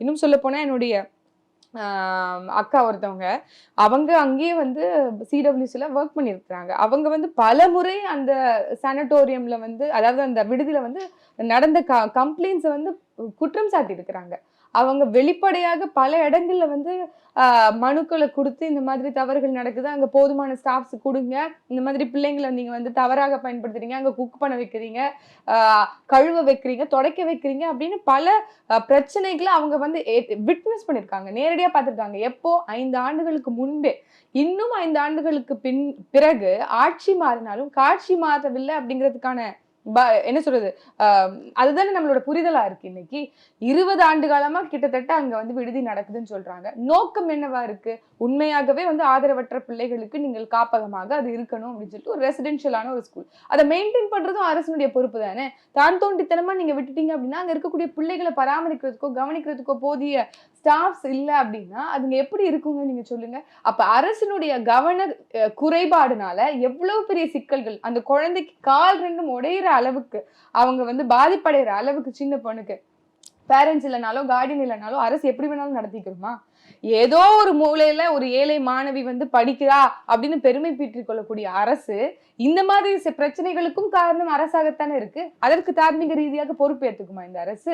இன்னும் சொல்ல போனா என்னுடைய அக்கா ஒருத்தவங்க அவங்க அங்கேயே வந்து சிடபிள்யூசில ஒர்க் பண்ணியிருக்கிறாங்க. அவங்க வந்து பல முறை அந்த சானட்டோரியம்ல வந்து அதாவது அந்த விடுதியில வந்து நடந்த கம்ப்ளைண்ட்ஸை வந்து குற்றம் சாட்டி இருக்கிறாங்க. அவங்க வெளிப்படையாக பல இடங்கள்ல வந்து மனுக்களை கொடுத்து இந்த மாதிரி தவறுகள் நடக்குது, அங்க போதுமான ஸ்டாஃப்ஸ் கொடுங்க, இந்த மாதிரி பிள்ளைங்களை நீங்க வந்து தவறாக பயன்படுத்துறீங்க, அங்க குக் பண்ண வைக்கிறீங்க, கழுவ வைக்கிறீங்க, துடைக்க வைக்கிறீங்க அப்படின்னு பல பிரச்சனைகளை அவங்க வந்து விட்னஸ் பண்ணிருக்காங்க, நேரடியா பார்த்திருக்காங்க. எப்போ 5 ஆண்டுகளுக்கு முன்பே. இன்னும் 5 ஆண்டுகளுக்கு பிறகு ஆட்சி மாறினாலும் காட்சி மாறவில்லை அப்படிங்கிறதுக்கான என்ன சொல்றது, அதுதானே நம்மளோட புரிதலா இருக்கு. இன்னைக்கு 20 ஆண்டு காலமா கிட்டத்தட்ட அங்க வந்து விடுதி நடக்குதுன்னு சொல்றாங்க. நோக்கம் என்னவா இருக்கு? உண்மையாகவே வந்து ஆதரவற்ற பிள்ளைகளுக்கு நீங்கள் காப்பகமாக அது இருக்கணும் அப்படின்னு சொல்லிட்டு ஒரு ரெசிடென்ஷியலான ஒரு ஸ்கூல் அதை மெயின்டைன் பண்றதும் அரசுடைய பொறுப்பு தானே. தான் தோண்டித்தனமா நீங்க விட்டுட்டீங்க அப்படின்னா அங்க இருக்கக்கூடிய பிள்ளைகளை பராமரிக்கிறதுக்கோ கவனிக்கிறதுக்கோ போதிய ஸ்டாஃப்ஸ் இல்ல அப்படின்னா அதுங்க எப்படி இருக்குங்க நீங்க சொல்லுங்க. அப்ப அரசினுடைய கவன குறைபாடுனால எவ்வளவு பெரிய சிக்கல்கள், அந்த குழந்தைக்கு கால் ரெண்டும் உடையிற அளவுக்கு, அவங்க வந்து பாதிப்படைகிற அளவுக்கு, சின்ன பொண்ணுக்கு பேரண்ட்ஸ் இல்லைனாலும் கார்டியன் இல்லைனாலும் அரசு எப்படி வேணாலும் நடத்திக்கிறோமா? ஏதோ ஒரு மூலையில ஒரு ஏழை மாணவி வந்து படிக்கிறா அப்படின்னு பெருமை பீற்றிக் கொள்ளக்கூடிய அரசு இந்த மாதிரி பிரச்சனைகளுக்கும் காரணம் அரசாகத்தானே இருக்கு. அதற்கு தார்மீக ரீதியாக பொறுப்பு ஏற்றுக்குமா இந்த அரசு?